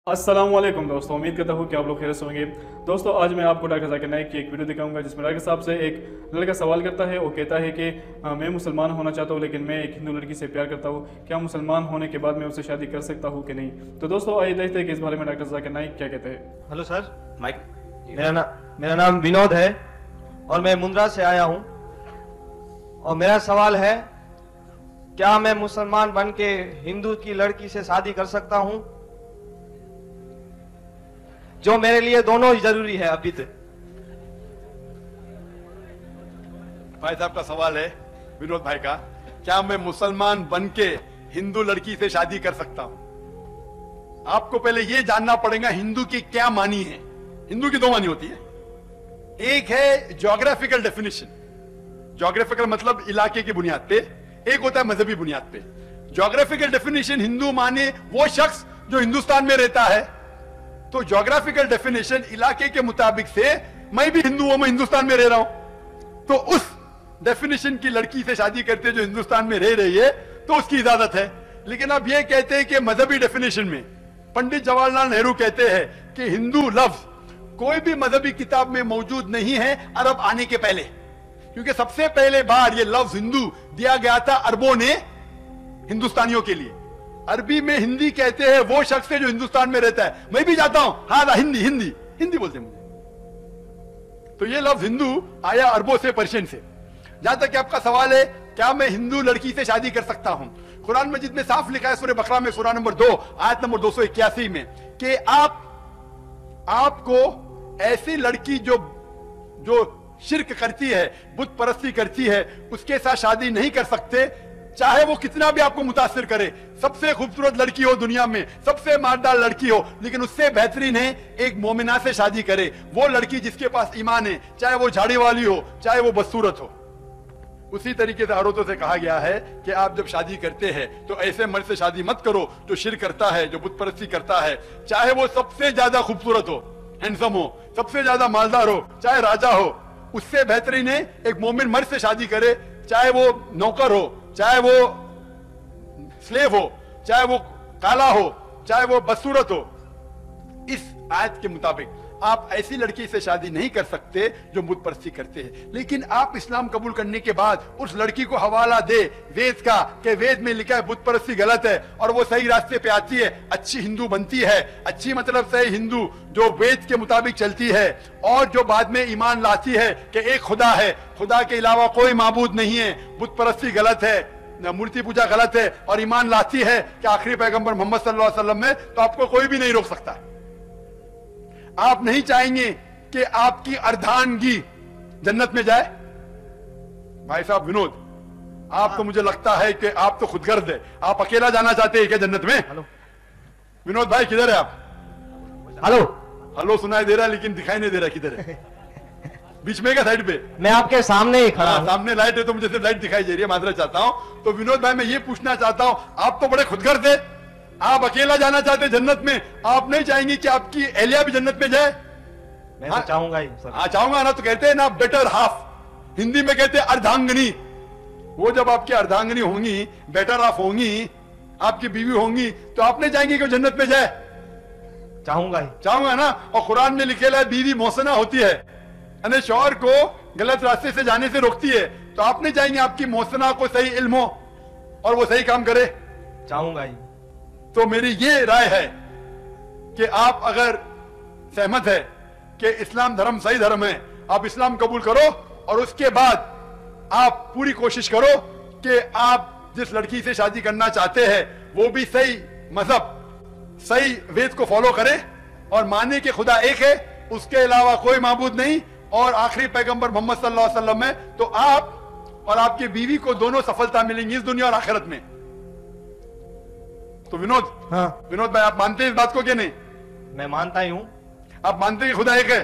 अस्सलाम वालेकुम दोस्तों, उम्मीद करता हूँ कि आप लोग खैरियत से होंगे। दोस्तों, आज मैं आपको डॉक्टर जाकिर नाइक की एक वीडियो दिखाऊंगा जिसमें डॉक्टर साहब से एक लड़का सवाल करता है। वो कहता है कि मैं मुसलमान होना चाहता हूँ लेकिन मैं एक हिंदू लड़की से प्यार करता हूँ, क्या मुसलमान होने के बाद मैं उससे शादी कर सकता हूँ कि नहीं। तो दोस्तों, आइए देखते हैं कि इस बारे में डॉक्टर जाकिर नाइक क्या कहते हैं। Hello sir, mic. मेरा नाम विनोद है और मैं मुंद्रा से आया हूँ। और मेरा सवाल है, क्या मैं मुसलमान बन के हिंदू की लड़की से शादी कर सकता हूँ, जो मेरे लिए दोनों ही जरूरी है अभी तक। भाई साहब का सवाल है, विनोद भाई का, क्या मैं मुसलमान बन के हिंदू लड़की से शादी कर सकता हूं। आपको पहले यह जानना पड़ेगा हिंदू की क्या मानी है। हिंदू की दो मानी होती है। एक है ज्योग्राफिकल डेफिनेशन। ज्योग्राफिकल मतलब इलाके की बुनियाद पे, एक होता है मजहबी बुनियाद पे। ज्योग्राफिकल डेफिनेशन हिंदू माने वो शख्स जो हिंदुस्तान में रहता है। तो ज्योग्राफिकल डेफिनेशन इलाके के मुताबिक से मैं भी हिंदू हूं, मैं हिंदुस्तान में रह रहा हूं, तो उस डेफिनेशन की लड़की से शादी करते जो हिंदुस्तान में रह रही है तो उसकी इजाजत है। लेकिन अब यह कहते हैं कि मजहबी डेफिनेशन में पंडित जवाहरलाल नेहरू कहते हैं कि हिंदू लफ्ज कोई भी मजहबी किताब में मौजूद नहीं है अरब आने के पहले, क्योंकि सबसे पहले बार यह लफ्ज हिंदू दिया गया था अरबों ने हिंदुस्तानियों के लिए। अरबी में हिंदी कहते हैं वो शख्स है जो हिंदुस्तान में रहता है। मैं भी जाता हूं, हाँ हिंदी हिंदी हिंदी बोलते मुझे। तो ये लफ्ज हिंदू आया अरबों से, पर्शियन से। जहां तक आपका सवाल है क्या मैं हिंदू लड़की से शादी कर सकता हूं, कुरान मजीद में साफ लिखा है सूरह बकरा में सूरह नंबर 2 आयत नंबर 281 में कि आपको ऐसी लड़की जो शिर्क करती है, बुत परस्ती करती है, उसके साथ शादी नहीं कर सकते, चाहे वो कितना भी आपको मुतासिर करे। सबसे खूबसूरत लड़की हो दुनिया में, सबसे मारदार लड़की हो, लेकिन उससे बेहतरीन है एक मोमिना से शादी करे। वो लड़की जिसके पास ईमान है, चाहे वो झाड़ी वाली हो, चाहे वो बदसूरत हो। उसी तरीके से औरतों से कहा गया है कि आप जब शादी करते हैं तो ऐसे मर्द से शादी मत करो जो शिर्क करता है, जो बुत परस्ती करता है, चाहे वो सबसे ज्यादा खूबसूरत हो, हैंडसम हो, सबसे ज्यादा मालदार हो, चाहे राजा हो। उससे बेहतरीन है एक मोमिन मर्द से शादी करे, चाहे वो नौकर हो, चाहे वो स्लेव हो, चाहे वो काला हो, चाहे वो बदसूरत हो। इस आयत के मुताबिक आप ऐसी लड़की से शादी नहीं कर सकते जो बुत परस्ती करते हैं। लेकिन आप इस्लाम कबूल करने के बाद उस लड़की को हवाला दे वेद का कि वेद में लिखा है बुत परस्ती गलत है, और वो सही रास्ते पे आती है, अच्छी हिंदू बनती है। अच्छी मतलब सही हिंदू जो वेद के मुताबिक चलती है और जो बाद में ईमान लाती है कि एक खुदा है, खुदा के अलावा कोई माबूद नहीं है, बुत परस्ती गलत है, मूर्ति पूजा गलत है, और ईमान लाती है कि आखिरी पैगंबर मोहम्मद सल्लल्लाहु अलैहि वसल्लम में, तो आपको कोई भी नहीं रोक सकता। आप नहीं चाहेंगे कि आपकी अर्धांगी जन्नत में जाए। भाई साहब विनोद, आप तो मुझे लगता है कि आप तो खुदगर्ज है, आप अकेला जाना चाहते हैं क्या जन्नत में? हेलो विनोद भाई, किधर है आप? हेलो हेलो सुनाई दे रहा है लेकिन दिखाई नहीं दे रहा किधर है। बीच में क्या साइड पे? मैं आपके सामने ही खड़ा हूं। सामने लाइट है तो मुझे सिर्फ लाइट दिखाई दे रही है, माजरा चाहता हूं। तो विनोद भाई, मैं ये पूछना चाहता हूं, आप तो बड़े खुदगर्ज है, आप अकेला जाना चाहते जन्नत में, आप नहीं चाहेंगे कि आपकी एहलिया भी जन्नत में जाए? मैं तो चाहूंगा ही सर। हाँ चाहूंगा ना, तो कहते हैं ना बेटर हाफ, हिंदी में कहते हैं अर्धांगनी। वो जब आपकी अर्धांगनी होंगी, बेटर हाफ होंगी, आपकी बीवी होंगी, तो आप नहीं चाहेंगे कि वो जन्नत में जाए? चाहूंगा ही। चाहूंगा ना। और कुरान में लिखेला है बीवी मोहसना होती है, यानी शौहर को गलत रास्ते से जाने से रोकती है। तो आप नहीं चाहेंगे आपकी मोहसना को सही इल्म हो और वो सही काम करे? चाहूंगा ही। तो मेरी ये राय है कि आप अगर सहमत है कि इस्लाम धर्म सही धर्म है, आप इस्लाम कबूल करो और उसके बाद आप पूरी कोशिश करो कि आप जिस लड़की से शादी करना चाहते हैं वो भी सही मजहब, सही वेद को फॉलो करे और माने कि खुदा एक है, उसके अलावा कोई माबूद नहीं, और आखिरी पैगंबर मोहम्मद सल्लल्लाहु अलैहि वसल्लम में। तो आप और आपकी बीवी को दोनों सफलता मिलेंगी इस दुनिया और आखिरत में। तो विनोद, हाँ विनोद भाई, आप मानते हैं इस बात को कि नहीं? मैं मानता ही हूँ। आप मानते हैं कि खुदा एक है?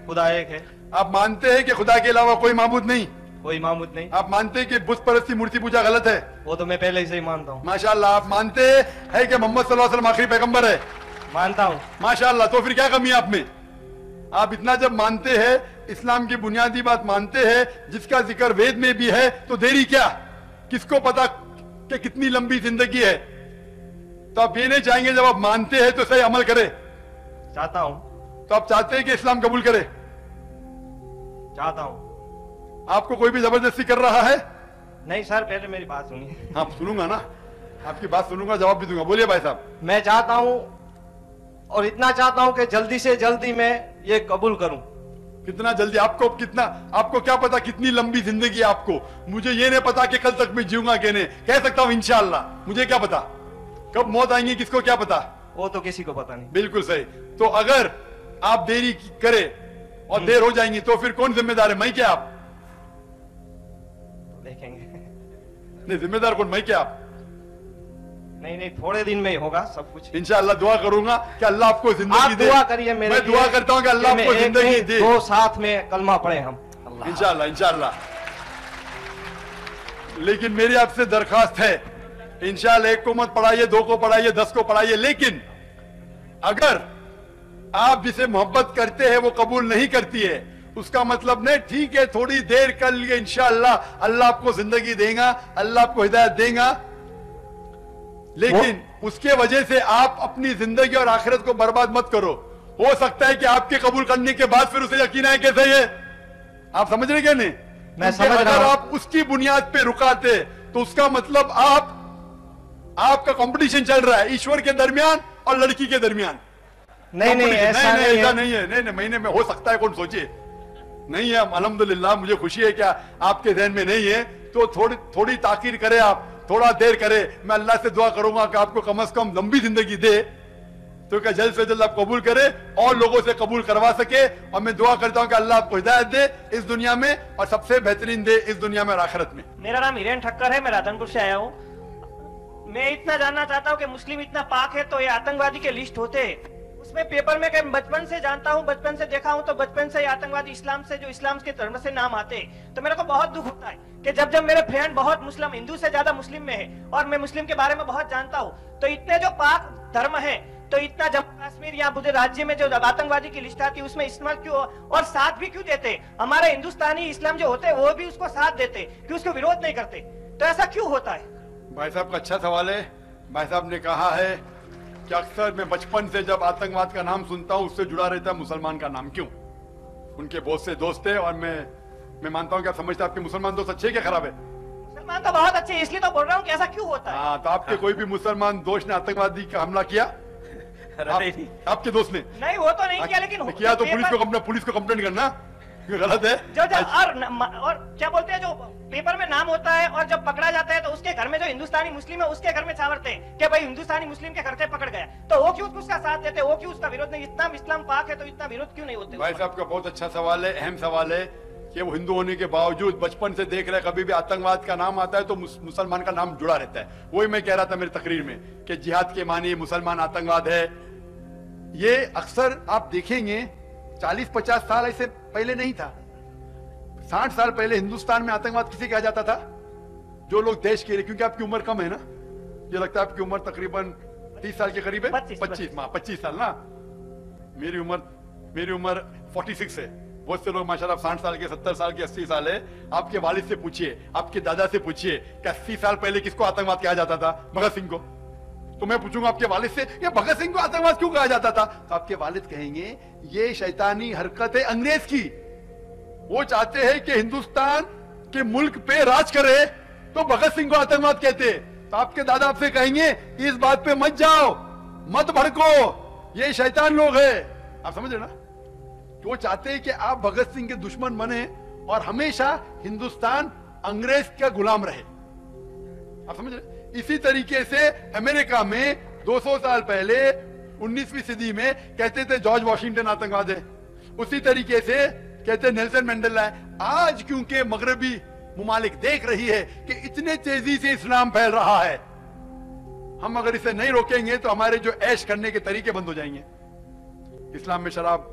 खुदा एक है। आप मानते हैं कि खुदा के अलावा कोई माबूद नहीं? कोई मामूद नहीं। आप मानते हैं कि बुत परस्ती मूर्ति पूजा गलत है? वो तो मैं पहले ही से ही मानता हूँ। माशाल्लाह। आप मानते हैं कि मोहम्मद सल्लल्लाहु अलैहि वसल्लम आखिरी पैगंबर है? मानता हूँ। माशाल्लाह। तो फिर क्या कमी है आप में? आप इतना जब मानते हैं, इस्लाम की बुनियादी बात मानते हैं जिसका जिक्र वेद में भी है, तो देरी क्या? किसको पता कि कितनी लंबी जिंदगी है? तो आप ये नहीं चाहेंगे जब आप मानते हैं तो सही अमल करें? चाहता हूँ। तो आप चाहते हैं कि इस्लाम कबूल करे? चाहता हूँ। आपको कोई भी जबरदस्ती कर रहा है? नहीं सर, पहले मेरी बात सुनिए। हाँ सुनूंगा ना, आपकी बात सुनूंगा, जवाब भी दूंगा। बोलिए भाई साहब। मैं चाहता हूँ और इतना चाहता हूँ कि जल्दी से जल्दी मैं ये कबूल करूँ। कितना जल्दी? आपको कितना, आपको क्या पता कितनी लंबी जिंदगी है आपको? मुझे ये नहीं पता कि कल तक मैं जीऊंगा कि नहीं। कह सकता हूँ इंशाअल्लाह, मुझे क्या पता कब मौत आएंगी, किसको क्या पता? वो तो किसी को पता नहीं। बिल्कुल सही। तो अगर आप देरी करे और देर हो जाएंगी तो फिर कौन जिम्मेदार है? मैं क्या आप? देखेंगे। नहीं, जिम्मेदार कौन, मैं क्या आप? नहीं नहीं, थोड़े दिन में ही होगा सब कुछ। इंशाअल्लाह दुआ करूंगा कि अल्लाह आपको जिंदगी आप दे। दुआ करिए मेरे लिए। मैं दुआ करता हूँ कि अल्लाह आपको जिंदगी दे। दो साथ में कलमा पढ़े हम। इंशाअल्लाह इंशाअल्लाह। लेकिन मेरी आपसे दरखास्त है, इंशाअल्लाह एक को मत पढ़ाइए, दो को पढ़ाइए, 10 को पढ़ाइए, लेकिन अगर आप जिसे मोहब्बत करते हैं वो कबूल नहीं करती है, उसका मतलब नहीं ठीक है थोड़ी देर कर लिए, इंशाअल्लाह अल्लाह आपको जिंदगी देगा, अल्लाह आपको हिदायत देगा, लेकिन उसके वजह से आप अपनी जिंदगी और आखिरत को बर्बाद मत करो। हो सकता है कि आपके कबूल करने के बाद फिर उसे यकीन आए कैसे ये। आप समझ रहे क्या? नहीं, मैं समझ रहा अगर हूं। आप उसकी बुनियाद पे रुकाते तो उसका मतलब आपका कंपटीशन चल रहा है ईश्वर के दरमियान और लड़की के दरमियान। नहीं नहीं, ऐसा ऐसा नहीं है। नहीं है। नहीं, महीने में हो सकता है, कौन सोचे। नहीं है, अल्हम्दुलिल्लाह, मुझे खुशी है क्या आपके ध्यान में नहीं है, तो थोड़ी ताकीर करे, आप थोड़ा देर करे। मैं अल्लाह से दुआ करूंगा कि आपको कम से कम लंबी जिंदगी दे, तो क्या जल्द से जल्द आप कबूल करे और लोगों से कबूल करवा सके। और मैं दुआ करता हूं कि अल्लाह आपको हिदायत दे इस दुनिया में और सबसे बेहतरीन दे इस दुनिया में और आखिरत में। मेरा नाम हिरेन ठक्कर है, मैं राधनपुर से आया हूँ। मैं इतना जानना चाहता हूँ कि मुस्लिम इतना पाक है तो ये आतंकवादी के लिस्ट होते हैं उसमें पेपर में, मैं बचपन से जानता हूँ, बचपन से देखा हूँ, तो बचपन से आतंकवादी इस्लाम से, जो इस्लाम के धर्म से नाम आते हैं, तो मेरे को बहुत दुख होता है कि जब मेरे फ्रेंड बहुत मुस्लिम, हिंदू से ज्यादा मुस्लिम में है और मैं मुस्लिम के बारे में बहुत जानता हूँ, तो इतने जो पाक धर्म है, तो इतना जम्मू कश्मीर या पूरे राज्य में जो आतंकवादी की लिस्ट आती है उसमें इस्तेमाल क्यों और साथ भी क्यों देते? हमारे हिंदुस्तानी इस्लाम जो होते हैं वो भी उसको साथ देते, कि उसको विरोध नहीं करते, तो ऐसा क्यों होता है? भाई साहब का अच्छा सवाल है। भाई साहब ने कहा है कि अक्सर मैं बचपन से जब आतंकवाद का नाम सुनता हूँ उससे जुड़ा रहता है मुसलमान का नाम। क्यों? उनके बहुत से दोस्त है और मैं मानता हूँ कि आप समझते हैं आपके मुसलमान दोस्त अच्छे क्या खराब है? मुसलमान तो बहुत अच्छे, इसलिए तो बोल रहा हूँ कि ऐसा क्यों होता है। हाँ, तो आपके कोई भी मुसलमान दोस्त ने आतंकवादी का हमला किया? आपके दोस्त ने नहीं, वो तो नहीं किया, लेकिन किया तो पुलिस को कंप्लेंट करना गलत है। जो और क्या बोलते हैं, जो पेपर में नाम होता है और जब पकड़ा जाता है तो उसके घर में जो हिंदुस्तानी मुस्लिम है उसके घर में छावरते हैं कि भाई हिंदुस्तानी मुस्लिम के घर से पकड़ गया, तो वो क्यों उसका साथ देते, वो क्यों उसका विरोध नहीं? इतना इस्लाम पाक है तो इतना विरोध क्यों नहीं होते? भाई साहब का बहुत अच्छा सवाल है, अहम सवाल है कि वो हिंदू होने के बावजूद बचपन से देख रहे हैं कभी भी आतंकवाद का नाम आता है तो मुसलमान का नाम जुड़ा रहता है। वही मैं कह रहा था मेरी तकरीर में कि जिहाद के मानी मुसलमान आतंकवाद है। ये अक्सर आप देखेंगे 40-50 साल ऐसे पहले नहीं था। 60 साल पहले हिंदुस्तान में आतंकवाद किसे कहा जाता था? जो लोग देश के लिए, क्योंकि आपकी उम्र कम है ना, ये लगता है आपकी उम्र तकरीबन 30 साल के करीब है। 25 साल ना। मेरी उम्र 46 है। बहुत से लोग माशाल्लाह 60 साल के, 70 साल के, 80 साल है। आपके वालिद से पूछिए, आपके दादा से पूछिए कि 80 साल पहले किसको आतंकवाद कहा जाता था? भगत सिंह को। तो मैं पूछूंगा आपके वालिद से ये भगत सिंह को आतंकवाद क्यों कहा जाता था, तो आपके वालिद कहेंगे ये शैतानी हरकत है अंग्रेज की। वो चाहते हैं कि हिंदुस्तान के मुल्क पे राज करे, तो भगत सिंह को आतंकवाद कहते हैं। तो आपके दादा आपसे कहेंगे इस बात पे मत जाओ, मत भड़को, ये शैतान लोग हैं। आप समझ रहे ना? तो वो चाहते हैं कि आप भगत सिंह के दुश्मन बने और हमेशा हिंदुस्तान अंग्रेज का गुलाम रहे। आप समझ रहे? इसी तरीके से अमेरिका में 200 साल पहले 19वीं सदी में कहते थे जॉर्ज वॉशिंगटन आतंकवाद है, उसी तरीके से कहते नेल्सन मंडेला है। आज क्योंकि मगरबी मुमालिक देख रही है कि इतने तेजी से इस्लाम फैल रहा है, हम अगर इसे नहीं रोकेंगे तो हमारे जो ऐश करने के तरीके बंद हो जाएंगे। इस्लाम में शराब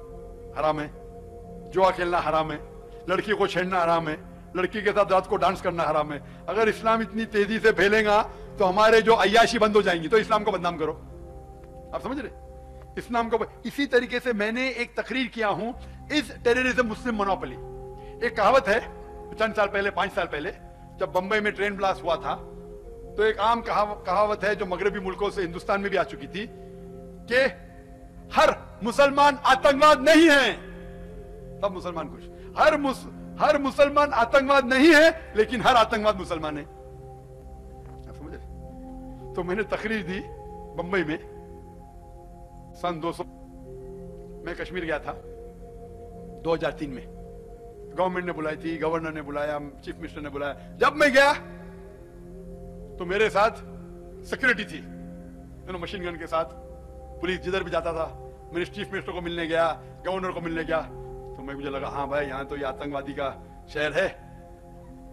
हराम है, जुआ खेलना हराम है, लड़की को छेड़ना हराम है, लड़की के साथ रात को डांस करना हराम है। अगर इस्लाम इतनी तेजी से फैलेगा तो हमारे जो अय्याशी बंद हो जाएंगी। तो इस्लाम को बदनाम करो। आप समझ रहे? इस्लाम को इसी तरीके से मैंने एक तकरीर किया हूं, इस टेररिज्म मुस्लिम मोनोपोली। एक कहावत है, चंद साल पहले, 5 साल पहले जब बंबई में ट्रेन ब्लास्ट हुआ था, तो एक आम कहावत है जो मगरबी मुल्कों से हिंदुस्तान में भी आ चुकी थी कि हर मुसलमान आतंकवाद नहीं है, तब मुसलमान खुश। हर मुसलमान आतंकवाद नहीं है, लेकिन हर आतंकवाद मुसलमान है। समझ रहे? तो मैंने तकरीर दी बंबई में सन 200, मैं कश्मीर गया था 2003 में, गवर्नमेंट ने बुलाई थी, गवर्नर ने बुलाया, चीफ मिनिस्टर ने बुलाया। जब मैं गया तो मेरे साथ सिक्योरिटी थी, मशीन गन के साथ, पुलिस जिधर भी जाता था। मैंने चीफ मिनिस्टर को मिलने गया, गवर्नर को मिलने गया, तो मुझे लगा हाँ भाई यहाँ तो ये आतंकवादी का शहर है,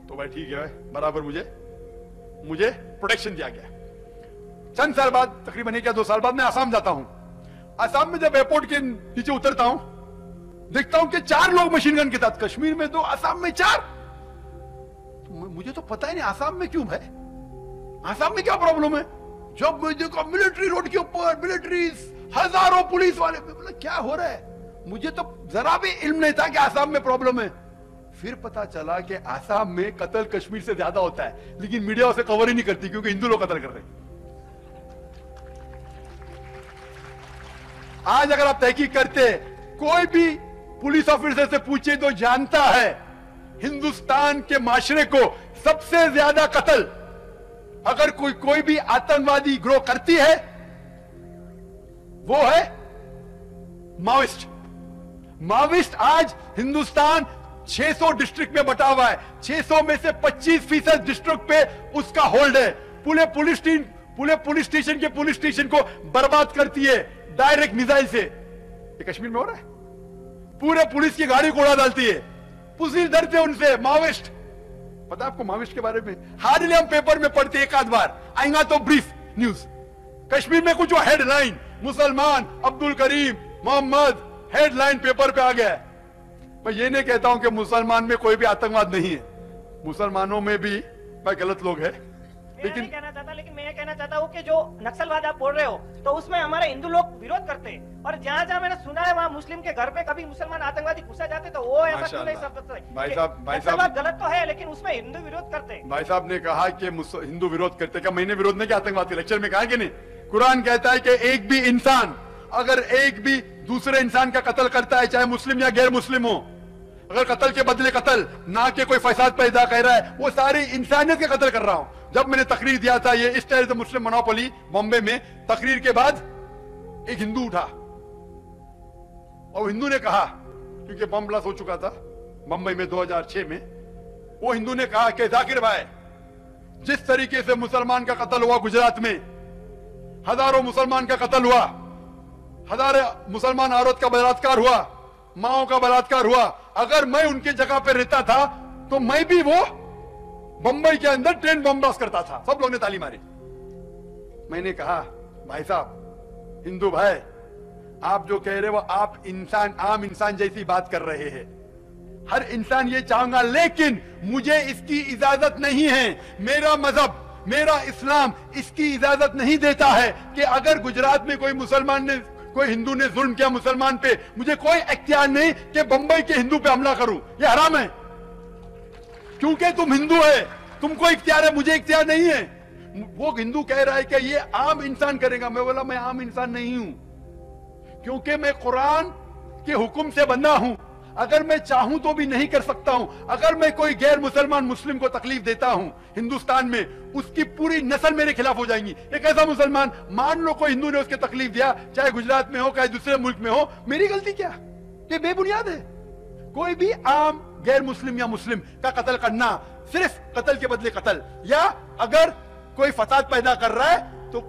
तो भाई ठीक है, बराबर मुझे प्रोटेक्शन दिया गया। चंद साल बाद, तकरीबन 1 या 2 साल बाद मैं आसाम जाता हूं। आसाम में जब एयरपोर्ट के नीचे उतरता हूं, देखता हूं कि 4 लोग मशीन गन के साथ, कश्मीर में 2, आसाम में 4। तो मुझे तो पता ही नहीं आसाम में क्यों भाई, आसाम में क्या प्रॉब्लम है। जब मुझे को मिलिट्री रोड के ऊपर मिलिट्री, हजारों पुलिस वाले, क्या हो रहा है, मुझे तो जरा भी इल्म नहीं था कि आसाम में प्रॉब्लम है। फिर पता चला कि आसाम में कत्ल कश्मीर से ज्यादा होता है, लेकिन मीडिया उसे कवर ही नहीं करती क्योंकि हिंदू लोग कत्ल कर रहे हैं। आज अगर आप तहकीक करते, कोई भी पुलिस ऑफिसर से पूछे तो जानता है हिंदुस्तान के माशरे को सबसे ज्यादा कत्ल अगर कोई भी आतंकवादी ग्रोह करती है वो है माओइस्ट। माओइस्ट आज हिंदुस्तान 600 डिस्ट्रिक्ट में बटा हुआ है, 600 में से 25% डिस्ट्रिक्ट पे उसका होल्ड है। पूरे पुलिस स्टेशन के पुलिस स्टेशन को बर्बाद करती है डायरेक्ट मिसाइल से। ये कश्मीर में हो रहा है, पूरे पुलिस की गाड़ी को उड़ा डालती है, पुलिस डरते उनसे। माओइस्ट, पता है आपको माओइस्ट के बारे में? हार्डली हम पेपर में पढ़ते एक आध बार, आएगा तो ब्रीफ न्यूज। कश्मीर में कुछ हेडलाइन, मुसलमान अब्दुल करीम मोहम्मद, हेडलाइन पेपर पे आ गया है। मैं ये नहीं कहता हूं कि मुसलमान में कोई भी आतंकवाद नहीं है, मुसलमानों में भी गलत लोग हैं, लेकिन मैं ये कहना चाहता हूँ कि जो नक्सलवाद आप बोल रहे हो तो उसमें हमारे हिंदू लोग विरोध करते हैं, और जहाँ जहाँ मैंने सुना है वहाँ मुस्लिम के घर पे कभी मुसलमान आतंकवादी घुसा जाते तो वो ऐसा क्यों नहीं समझते? भाई साहब गलत तो है, लेकिन उसमें हिंदू विरोध करते हैं। भाई साहब ने कहा कि हिंदू विरोध करते, क्या मैंने विरोध नहीं किया आतंकवाद के? लेक्चर में कहा कि नहीं? कुरान कहता है कि एक भी इंसान अगर एक भी दूसरे इंसान का कत्ल करता है, चाहे मुस्लिम या गैर मुस्लिम हो, अगर कत्ल के बदले कत्ल, ना कि कोई फसाद पैदा कर रहा है, वो सारी इंसानियत के कत्ल कर रहा हूं। जब मैंने तकरीर दिया था ये इस तरह से मुस्लिम मोनोपोली बॉम्बे में, तकरीर के बाद एक हिंदू उठा और हिंदू ने कहा, क्योंकि बम ब्लास्ट हो चुका था बंबई में 2006 में, वो हिंदू ने कहा कि जाकिर भाई, जिस तरीके से मुसलमान का कत्ल हुआ गुजरात में, हजारों मुसलमान का कत्ल हुआ, हजारों मुसलमान औरत का बलात्कार हुआ, माओ का बलात्कार हुआ, अगर मैं उनके जगह पर रहता था तो मैं भी वो बंबई के अंदर ट्रेन बम ब्लास्ट करता था। सब लोगों ने ताली मारी। मैंने कहा भाई साहब, हिंदू भाई, आप जो कह रहे हो आप इंसान, आम इंसान जैसी बात कर रहे हैं। हर इंसान ये चाहूंगा, लेकिन मुझे इसकी इजाजत नहीं है। मेरा मजहब, मेरा इस्लाम इसकी इजाजत नहीं देता है कि अगर गुजरात में कोई मुसलमान ने, कोई हिंदू ने जुल्म किया मुसलमान पे, मुझे कोई इख्तियार नहीं कि बंबई के हिंदू पे हमला करूं। ये हराम है, क्योंकि तुम हिंदू है, तुमको इख्तियार है, मुझे इख्तियार नहीं है। वो हिंदू कह रहा है कि ये आम इंसान करेगा। मैं बोला मैं आम इंसान नहीं हूं, क्योंकि मैं कुरान के हुक्म से बंधा हूं। अगर मैं चाहूं तो भी नहीं कर सकता हूं। अगर मैं कोई गैर मुसलमान मुस्लिम को तकलीफ देता हूं हिंदुस्तान में, उसकी पूरी नस्ल मेरे खिलाफ हो जाएंगी। एक ऐसा मुसलमान, मान लो कोई हिंदू ने उसके तकलीफ दिया, चाहे गुजरात में हो चाहे दूसरे मुल्क में हो, मेरी गलती क्या? ये बेबुनियाद है। कोई भी आम गैर मुस्लिम या मुस्लिम का कत्ल करना, सिर्फ कत्ल के बदले कत्ल, या अगर कोई फसाद पैदा कर रहा है तो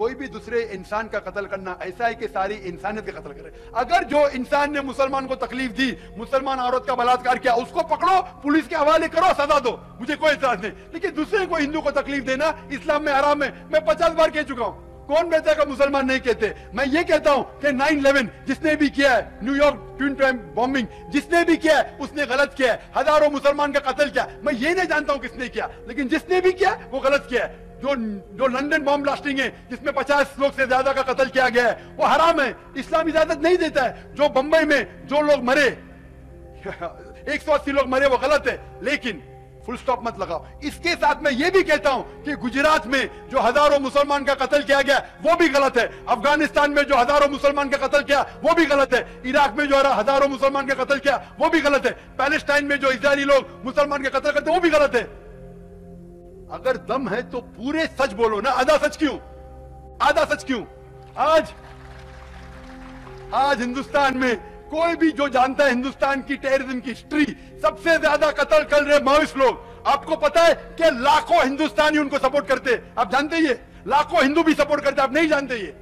कोई भी दूसरे इंसान का कत्ल करना ऐसा है कि सारी इंसानियत का कत्ल करे। अगर जो इंसान ने मुसलमान को तकलीफ दी, मुसलमान औरत का बलात्कार किया, उसको पकड़ो, पुलिस के हवाले करो, सजा दो, मुझे कोई इतराज नहीं। लेकिन दूसरे को, हिंदू को तकलीफ देना इस्लाम में हराम है। मैं 50 बार कह चुका हूं। कौन बेहतर का मुसलमान नहीं कहते? मैं ये कहता हूं कि 9/11 जिसने भी किया है, न्यूयॉर्क ट्विन टाइम बॉम्बिंग जिसने भी किया है, उसने गलत किया है। हजारों मुसलमान का कत्ल किया, मैं ये नहीं जानता हूं किसने किया, लेकिन जिसने भी किया वो गलत किया है। जो लंदन बॉम्ब ब्लास्टिंग है जिसमें 50 लोग से ज्यादा का कत्ल किया गया है, वो हराम है, इस्लाम इजाजत नहीं देता है। जो बंबई में जो लोग मरे 180 लोग मरे, वो गलत है। लेकिन फुल स्टॉप मत लगाओ। इसके साथ मैं ये भी कहता हूं कि गुजरात में जो हजारों मुसलमान का कत्ल किया गया वो भी गलत है, अफगानिस्तान में जो हजारों मुसलमान का कत्ल किया वो भी गलत है, इराक में जो हजारों मुसलमान का कत्ल किया वो भी गलत है, पैलेस्टाइन में जो इजरायली लोग मुसलमान का कत्ल करते वो भी गलत है। अगर दम है तो पूरे सच बोलो ना, आधा सच क्यों, आधा सच क्यों? आज हिंदुस्तान में कोई भी जो जानता है हिंदुस्तान की टेररिज्म की हिस्ट्री, सबसे ज्यादा कत्ल कर रहे माओइस्ट लोग। आपको पता है कि लाखों हिंदुस्तानी उनको सपोर्ट करते, आप जानते ही, लाखों हिंदू भी सपोर्ट करते, आप नहीं जानते ये।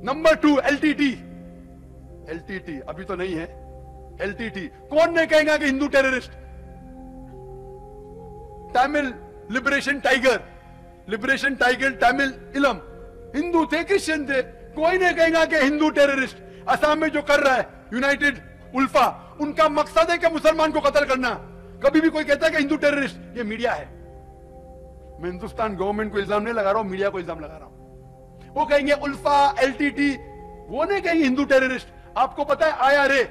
नंबर 2 एलटीटी, एलटीटी अभी तो नहीं है, एलटीटी कौन नहीं कहेगा कि Hindu terrorist? Tamil liberation tiger, liberation tiger Tamil इलम, हिंदू थे क्रिश्चियन थे, कोई नहीं कहेगा कि हिंदू टेररिस्ट। असम में जो कर रहा है यूनाइटेड उल्फा, उनका मकसद है कि मुसलमान को कत्ल करना। कभी भी कोई कहता है कि हिंदू टेररिस्ट, ये मीडिया है। मैं हिंदुस्तान गवर्नमेंट को इल्जाम नहीं लगा रहा हूं, मीडिया को इल्जाम लगा रहा हूं। वो कहेंगे उल्फा, एलटीटी, वो नहीं कहेंगे हिंदू टेररिस्ट। आपको पता है आईआरए,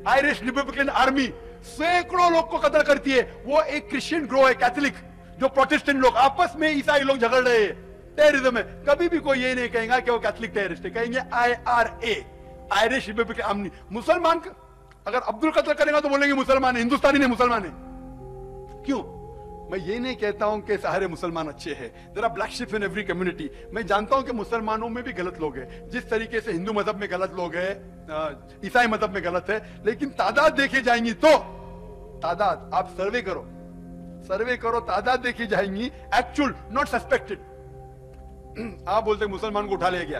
आयरिश रिपब्लिकन आर्मी, सैकड़ों लोग को कत्ल करती है। वो एक क्रिश्चियन ग्रोह है, कैथोलिक, जो प्रोटेस्टेंट लोग आपस में ईसाई लोग झगड़ रहे हैं, टेररिज्म है। कभी भी कोई ये नहीं कहेगा कि वो कैथोलिक टेररिस्ट है, कहेंगे आईआरए, आयरिश रिपब्लिकन आर्मी। मुसलमान का अगर अब्दुल कत्ल करेगा तो बोलेंगे मुसलमान है, हिंदुस्तानी नहीं मुसलमान है। क्यों? मैं ये नहीं कहता हूं कि सारे मुसलमान अच्छे हैं, there are black ships in every community. मैं जानता हूं कि मुसलमानों में भी गलत लोग हैं, जिस तरीके से हिंदू मजहब में गलत लोग हैं, ईसाई मजहब में गलत है। लेकिन तादाद देखी जाएंगी तो, तादाद आप सर्वे करो, सर्वे करो, तादाद देखी जाएंगी, एक्चुअल नॉट सस्पेक्टेड। आप बोलते मुसलमान को उठा ले गया,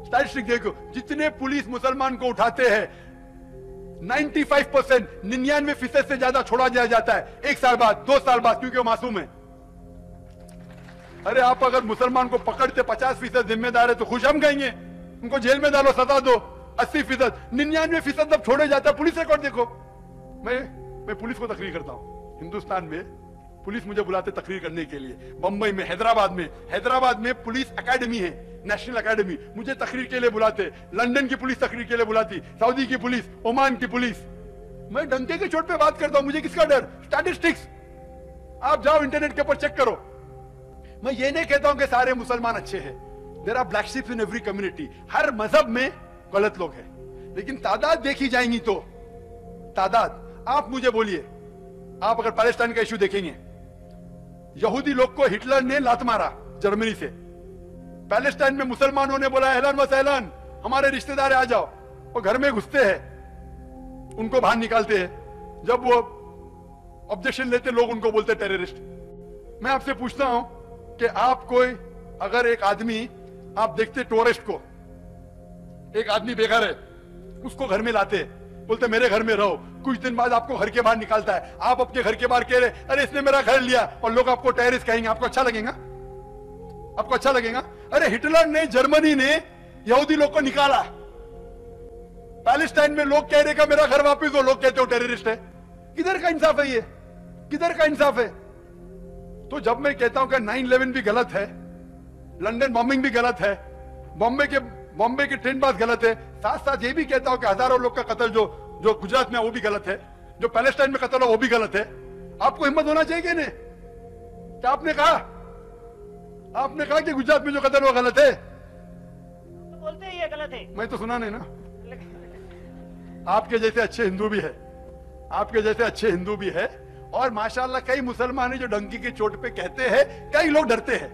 स्टैटिस्टिक देखो, जितने पुलिस मुसलमान को उठाते हैं 95%, 99% से ज्यादा छोड़ा जाता है 1 साल बाद, 2 साल बाद, क्योंकि वो मासूम है। अरे आप अगर मुसलमान को पकड़ते 50% जिम्मेदार है तो खुश हम कहेंगे, उनको जेल में डालो, सजा दो। 80%, 99% जब छोड़े जाता है। पुलिस रिकॉर्ड देखो, मैं पुलिस को तकरीर करता हूं हिंदुस्तान में, पुलिस मुझे बुलाते तकरीर करने के लिए। बंबई में, हैदराबाद में पुलिस एकेडमी है, नेशनल एकेडमी, मुझे तकरीर के लिए बुलाते। लंदन की पुलिस तकरीर के लिए बुलाती, सऊदी की पुलिस, ओमान की पुलिस। मैं डंके के चोट पे बात करता हूं, मुझे किसका डर? स्टैटिस्टिक्स आप जाओ इंटरनेट के ऊपर चेक करो। मैं ये नहीं कहता हूं कि सारे मुसलमान अच्छे हैं, there are black ships in every community. हर मजहब में गलत लोग हैं, लेकिन तादाद देखी जाएंगी तो, तादाद आप मुझे बोलिए, आप अगर पैलेस्टाइन का इश्यू देखेंगे, यहूदी लोग को हिटलर ने लात मारा जर्मनी से, पैलेस्टाइन में मुसलमानों ने बोला एहलन व सहलन, हमारे रिश्तेदार आ जाओ, वो घर में घुसते हैं, उनको बाहर निकालते हैं। जब वो ऑब्जेक्शन लेते लोग उनको बोलते टेररिस्ट। मैं आपसे पूछता हूं कि आप कोई अगर एक आदमी, आप देखते टूरिस्ट को, एक आदमी बेघर है, उसको घर में लाते, बोलते मेरे घर में रहो, कुछ दिन बाद आपको घर के बाहर निकालता है, आप अपने घर के बाहर कह रहे अरे इसने मेरा घर लिया, और लोग आपको टेररिस्ट कहेंगे, आपको अच्छा लगेगा? आपको अच्छा लगेगा? अरे हिटलर ने, जर्मनी ने यहूदी लोग को निकाला, पैलेस्टाइन में लोग कह रहे कि मेरा घर वापस दो, लोग कहते हो टेररिस्ट है। किधर का इंसाफ है ये? किधर का इंसाफ है? तो जब मैं कहता हूं कि 9/11 भी गलत है, लंदन बॉम्बिंग भी गलत है, बॉम्बे के ट्रेन पास गलत है, साथ साथ ये भी कहता हूं कि हजारों लोग का कत्ल जो गुजरात में वो भी गलत है, जो पैलेस्टाइन में कत्ल हो वो भी गलत है। आपको हिम्मत होना चाहिए नहीं? क्या आपने कहा कि गुजरात में जो कत्ल हुआ गलत है? तो बोलते ही ये गलत है। मैं तो सुना नहीं ना। आपके जैसे अच्छे हिंदू भी है, आपके जैसे अच्छे हिंदू भी है, और माशाल्लाह कई मुसलमान है जो डंकी की चोट पे कहते हैं, कई लोग डरते हैं।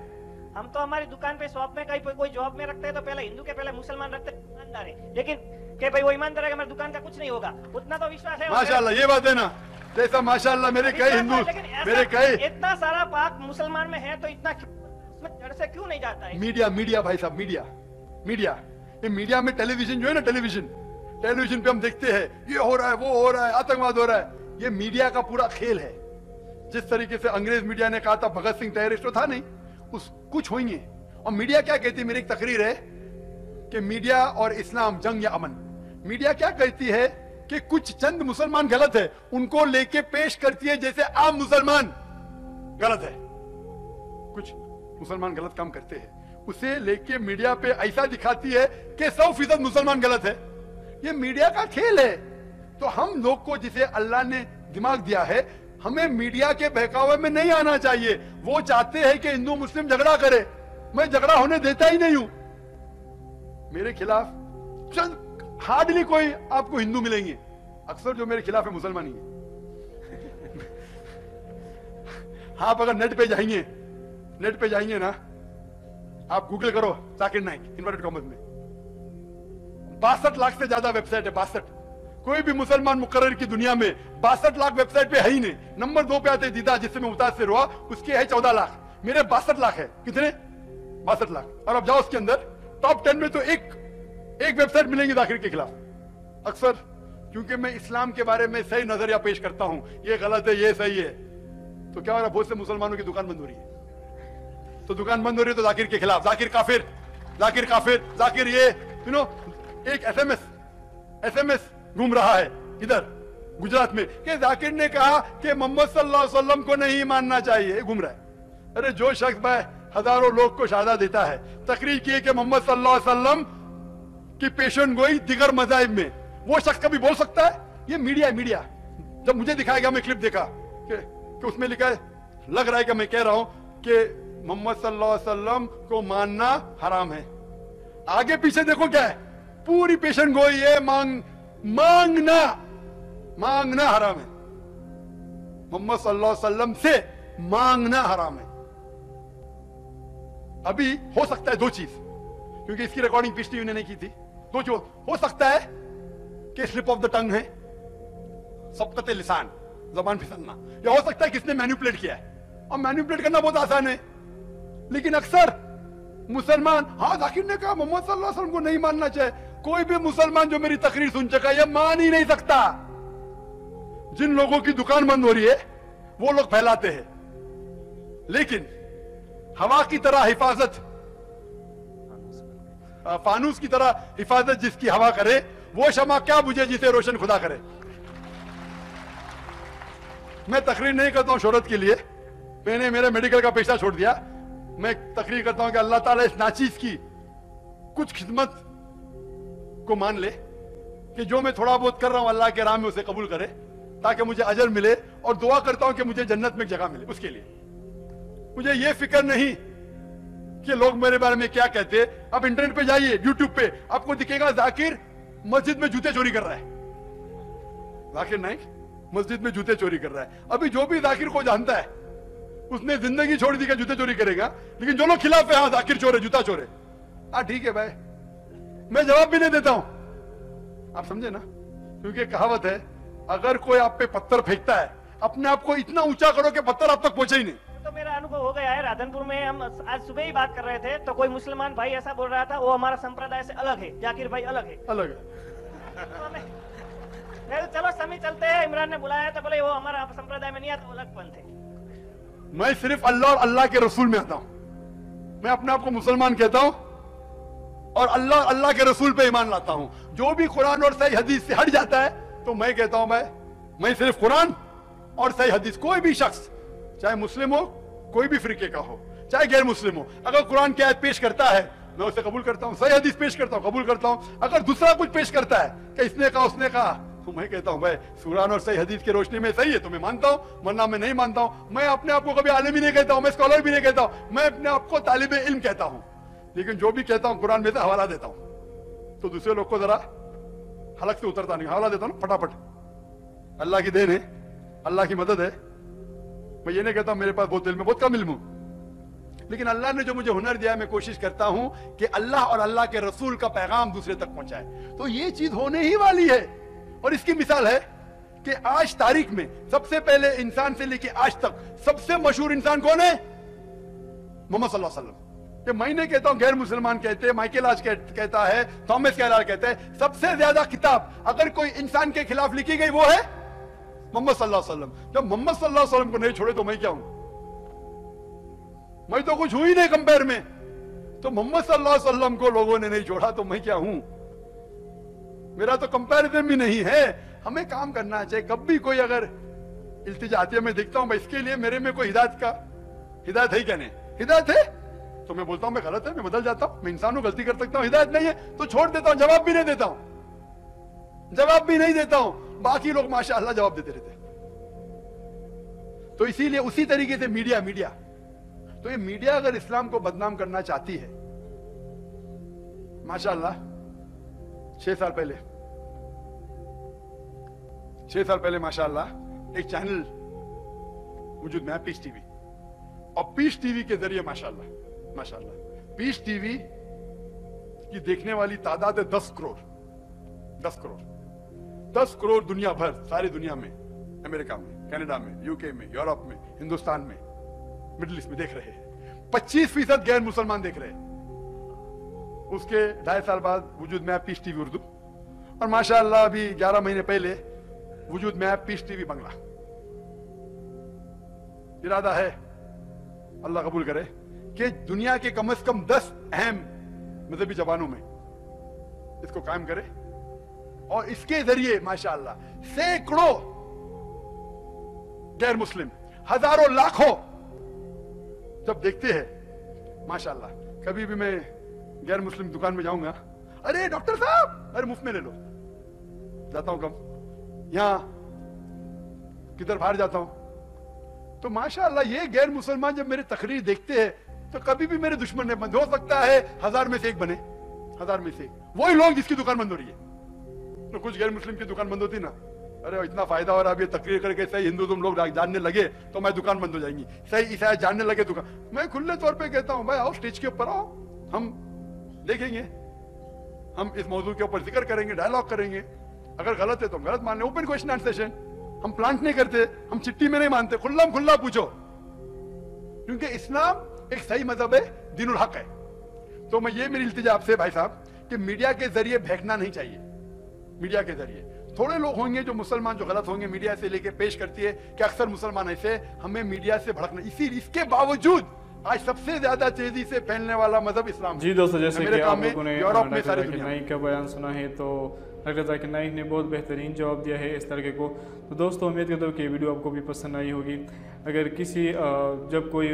हम तो हमारी दुकान पे, शॉप में, कहीं कोई जॉब में रखते हैं तो पहले हिंदू के पहले मुसलमान रखते हैं, ईमानदार है। लेकिन कि भाई वो ईमानदार है कि हमारी दुकान का कुछ नहीं होगा, उतना तो विश्वास है। माशाल्लाह ये बात है ना, जैसा माशाल्लाह मेरे कई हिंदू, मेरे कई, इतना सारा पाक मुसलमान में है तो इतना उसमें जड़ से क्यों नहीं जाता है? मीडिया भाई साहब, मीडिया, ये मीडिया में टेलीविजन जो है ना, टेलीविजन पे हम देखते हैं ये हो रहा है, वो हो रहा है, आतंकवाद हो रहा है, ये मीडिया का पूरा खेल है। जिस तरीके से अंग्रेज मीडिया ने कहा था भगत सिंह टेररिस्ट, तो था नहीं, उस कुछ होंगे। और मीडिया क्या कहती है, मेरी एक तकरीर है कि मीडिया और इस्लाम जंग या अमन। मीडिया क्या कहती है कि कुछ चंद मुसलमान गलत है, उनको लेके पेश करती है जैसे आम मुसलमान गलत है। कुछ मुसलमान गलत काम करते हैं, उसे लेके मीडिया पे ऐसा दिखाती है कि 100% मुसलमान गलत है। ये मीडिया का खेल है। तो हम लोग को, जिसे अल्लाह ने दिमाग दिया है, हमें मीडिया के बहकावे में नहीं आना चाहिए। वो चाहते हैं कि हिंदू मुस्लिम झगड़ा करे, मैं झगड़ा होने देता ही नहीं हूं। मेरे खिलाफ चंद हार्डली कोई आपको हिंदू मिलेंगे, अक्सर जो मेरे खिलाफ है मुसलमान ही है। आप अगर नेट पे जाएंगे ना, आप गूगल करो जाकिर नाइक इन्वर्टेड कॉमर्स में, 62 लाख से ज्यादा वेबसाइट है। 62, कोई भी मुसलमान मुकर्रर की दुनिया में 62 लाख वेबसाइट पे है ही नहीं। नंबर 2 पे आते दीदा, जिससे मैं मुतासिर हुआ, उसके है 14 लाख, मेरे 62 लाख है। कितने? 62 लाख। और अब जाओ उसके अंदर टॉप 10 में तो एक वेबसाइट मिलेंगी जाकिर के खिलाफ। अक्सर क्योंकि मैं इस्लाम के बारे में सही नजरिया पेश करता हूं, ये गलत है ये सही है, तो क्या हो रहा है, बहुत से मुसलमानों की दुकान बंद हो रही है। तो दुकान बंद हो रही है तो जाकिर के खिलाफ, जाकिर काफिर, जाकिर काफिर, जाकिर ये एक एसएमएस घूम रहा है इधर गुजरात में कि जाकिर ने कहा कि मोहम्मद सल्लल्लाहु अलैहि वसल्लम को नहीं मानना चाहिए, घूम रहा है। अरे जो शख्स भाई हजारों लोग को शहादत देता है, तकरीर की कि मोहम्मद सल्लल्लाहु अलैहि वसल्लम की पेशन गोई दिगर मज़ाहिब में, वो शख्स कभी बोल सकता है? ये मीडिया है, मीडिया। जब मुझे दिखाया गया, मैं क्लिप देखा कि उसमें लिखा है, लग रहा है कि मैं कह रहा हूं कि मोहम्मद सल्लल्लाहु अलैहि वसल्लम को मानना हराम है। आगे पीछे देखो क्या है, पूरी पेशन गोई है, मांगना हराम है। मोहम्मद सल्लल्लाहु अलैहि वसल्लम से मांगना हराम है। अभी हो सकता है दो चीज, क्योंकि इसकी रिकॉर्डिंग पिछली यूनियन ने की थी। दो चीज हो सकता है कि स्लिप ऑफ द टंग है, सबकत लिसान, जबान फिसलना, या हो सकता है किसने मैनिपुलेट किया है। और मैनिपुलेट करना बहुत आसान है, लेकिन अक्सर मुसलमान, हाँ जाकिर ने कहा मोहम्मद सल्लल्लाहु अलैहि वसल्लम को नहीं मानना चाहिए। कोई भी मुसलमान जो मेरी तकरीर सुन चुका है, यह मान ही नहीं सकता। जिन लोगों की दुकान बंद हो रही है वो लोग फैलाते हैं, लेकिन हवा की तरह हिफाजत, फानूस की तरह हिफाजत जिसकी हवा करे, वो शमा क्या बुझे जिसे रोशन खुदा करे। मैं तकरीर नहीं करता हूं शोहरत के लिए, मैंने मेरे मेडिकल का पेशा छोड़ दिया। मैं तकरीर करता हूं कि अल्लाह ताला इस नाचीज की कुछ खिदमत को मान ले कि जो मैं थोड़ा बहुत कर रहा हूं अल्लाह के राह में उसे कबूल करे, ताकि मुझे अजर मिले, और दुआ करता हूं कि मुझे जन्नत में एक जगह मिले। उसके लिए मुझे ये फिक्र नहीं कि लोग मेरे बारे में क्या कहते हैं। आप इंटरनेट पे जाइए, यूट्यूब पे आपको दिखेगा जाकिर मस्जिद में जूते चोरी कर रहा है, जाकिर नाइक मस्जिद में जूते चोरी कर रहा है। अभी जो भी जाकिर को जानता है उसने जिंदगी छोड़ दी कि जूते चोरी करेगा, लेकिन जो लोग खिलाफ है, हाँ जाकिर चोर है, जूता चोर है, हाँ ठीक है भाई, मैं जवाब भी नहीं देता हूं। आप समझे ना, क्योंकि कहावत है, अगर कोई आप पे पत्थर फेंकता है, अपने आप को इतना ऊंचा करो कि पत्थर आप तक पहुंचे ही नहीं। तो मेरा अनुभव हो गया है। राधनपुर में हम आज सुबह ही बात कर रहे थे, तो कोई मुसलमान भाई ऐसा बोल रहा था, वो हमारा संप्रदाय से अलग है, जाकिर भाई अलग है। अलग है। तो चलो समी चलते हैं, इमरान ने बुलाया तो बोले वो हमारा संप्रदाय में नहीं आता, वो अलग पंथ है। मैं सिर्फ अल्लाह और अल्लाह के रसूल में आता हूं। मैं अपने आप को मुसलमान कहता हूं और अल्लाह के रसूल पे ईमान लाता हूं। जो भी कुरान और सही हदीस से हट जाता है तो मैं कहता हूं मैं सिर्फ कुरान और सही हदीस, कोई भी शख्स चाहे मुस्लिम हो, कोई भी फिरके का हो, चाहे गैर मुस्लिम हो, अगर कुरान की आयत पेश करता है मैं उसे कबूल करता हूं, सही हदीस पेश करता हूं कबूल करता हूं। अगर दूसरा कुछ पेश करता है कि इसने कहा उसने कहा, तो मैं कहता हूं भाई कुरान और सही हदीस की रोशनी में सही है तो मैं मानता हूं, वरना मैं नहीं मानता हूं। मैं अपने आप को कभी आलिम ही नहीं कहता हूं, मैं स्कॉलर भी नहीं कहता हूं, मैं अपने आप को तालिब इल्म कहता हूं। लेकिन जो भी कहता हूं कुरान में से हवाला देता हूं, तो दूसरे लोग को जरा हलक से उतरता नहीं, हवाला देता हूं फटाफट। अल्लाह की देन है, अल्लाह की मदद है। मैं ये नहीं कहता मेरे पास बहुत इल्म है, बहुत कम इल्म हूं, लेकिन अल्लाह ने जो मुझे हुनर दिया, मैं कोशिश करता हूं कि अल्लाह और अल्लाह के रसूल का पैगाम दूसरे तक पहुंचाए। तो ये चीज होने ही वाली है। और इसकी मिसाल है कि आज तारीख में सबसे पहले इंसान से लेके आज तक सबसे मशहूर इंसान कौन है? मोहम्मद सल्लल्लाहु अलैहि वसल्लम। कि मैं नहीं कहता हूं, गैर मुसलमान कहते हैं, माइकल आज कहता है, थॉमस कैरल कहते हैं, सबसे ज्यादा किताब अगर कोई इंसान के खिलाफ लिखी गई वो है मोहम्मद सल्लल्लाहु अलैहि वसल्लम। जब मोहम्मद सल्लल्लाहु अलैहि वसल्लम को नहीं छोड़े तो मैं क्या हूं? मैं तो कुछ हूं ही नहीं कंपेयर में। तो मोहम्मद सल्लल्लाहु अलैहि वसल्लम को लोगों ने नहीं छोड़ा तो मैं क्या हूं? मेरा तो कंपैरिजन भी नहीं है। हमें काम करना चाहिए। कभी कोई अगर इल्तिजा आती है, मैं देखता हूं भाई इसके लिए मेरे में कोई हिदायत है क्या? नहीं हिदायत है तो मैं बोलता हूं मैं गलत है, मैं बदल जाता हूं, मैं इंसान हूं, गलती कर सकता हूं। हिदायत नहीं है तो छोड़ देता हूं, जवाब भी नहीं देता हूं। बाकी लोग माशाअल्लाह जवाब देते रहते। तो इसीलिए उसी तरीके से मीडिया मीडिया तो ये मीडिया अगर इस्लाम को बदनाम करना चाहती है, माशाअल्लाह 6 साल पहले माशाअल्लाह एक चैनल वजूद में है, पीस टीवी। और पीस टीवी के जरिए माशाअल्लाह पीस टीवी की देखने वाली तादाद है 10 करोड़ 10 करोड़ दुनिया भर, सारी दुनिया में, अमेरिका में, कनाडा में, यूके में, यूरोप में, हिंदुस्तान में, मिडिल ईस्ट में देख रहे हैं। 25% गैर मुसलमान देख रहे हैं। उसके 2.5 साल बाद वजूद में है पीस टीवी उर्दू, और माशाअल्लाह अभी 11 महीने पहले वजूद में है पीस टीवी बांग्ला। इरादा है, अल्लाह कबूल करे, कि दुनिया के कम से कम 10 अहम मजहबी जबानों में इसको कायम करे, और इसके जरिए माशाअल्लाह सैकड़ों गैर मुस्लिम, हजारों लाखों जब देखते हैं माशाअल्लाह। कभी भी मैं गैर मुस्लिम दुकान में जाऊंगा, अरे डॉक्टर साहब, अरे मुफ्त में ले लो, जाता हूं कम, यहां किधर बाहर जाता हूं, तो माशाअल्लाह ये गैर मुसलमान जब मेरी तकरीर देखते हैं तो कभी भी मेरे दुश्मन नहीं बंद हो सकता है। 1000 में से एक बने, 1000 में से वही लोग जिसकी दुकान बंद हो रही है। तो कुछ गैर मुस्लिम की दुकान बंद होती ना, अरे इतना फायदा हो रहा है, अब ये तकरीर करके सही हिंदू तुम लोग जानने लगे तो मैं दुकान बंद हो जाएंगी, सही ईसाई जानने लगे दुकान। मैं खुले तौर पे कहता हूं, भाई आओ स्टेज के ऊपर आओ, हम देखेंगे, हम इस मौजूद के ऊपर जिक्र करेंगे, डायलॉग करेंगे, अगर गलत है तो हम गलत मान लें। ओपन क्वेश्चन एंड सेशन, हम प्लांट नहीं करते, हम चिट्ठी में नहीं मानते, खुल्ला पूछो, क्योंकि इस्लाम एक सही मजहब है, दीनुल हक है। तो मैं ये मेरी इल्तिजा आपसे भाई साहब कि मीडिया के जरिए बहकना नहीं चाहिए। मीडिया के जरिए थोड़े लोग होंगे जो मुसलमान जो गलत होंगे, मीडिया से लेके पेश करती है कि अक्सर मुसलमान ऐसे, हमें मीडिया से भड़कना। इसके बावजूद आज सबसे ज्यादा तेजी से फैलने वाला मजहब इस्लाम। जी दोस्तों, जैसे कि आप लोगों ने यूरोप में, सारी दुनिया नाइक का बयान सुना है, तो डॉक्टर जाकिर नाइक ने बहुत बेहतरीन जवाब दिया है इस तरह को। तो दोस्तों उम्मीद करता हूँ कि वीडियो आपको भी पसंद आई होगी। अगर किसी जब कोई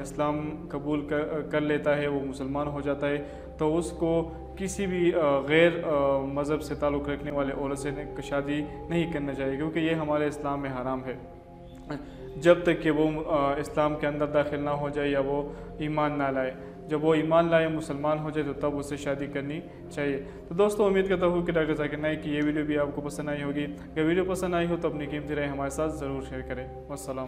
इस्लाम कबूल कर लेता है, वो मुसलमान हो जाता है, तो उसको किसी भी गैर मज़हब से ताल्लुक़ रखने वाले औरत से शादी नहीं करना चाहिए, क्योंकि ये हमारे इस्लाम में हराम है। जब तक कि वो इस्लाम के अंदर दाखिल ना हो जाए या वो ईमान ना लाए। जब वो ईमान लाए, मुसलमान हो जाए, तो तब उससे शादी करनी चाहिए। तो दोस्तों उम्मीद करता हूँ कि डॉक्टर जाकिर नाइक की ये वीडियो भी आपको पसंद आई होगी। अगर वीडियो पसंद आई हो तो अपनी कीमती राय हमारे साथ ज़रूर शेयर करें। वस्सलाम।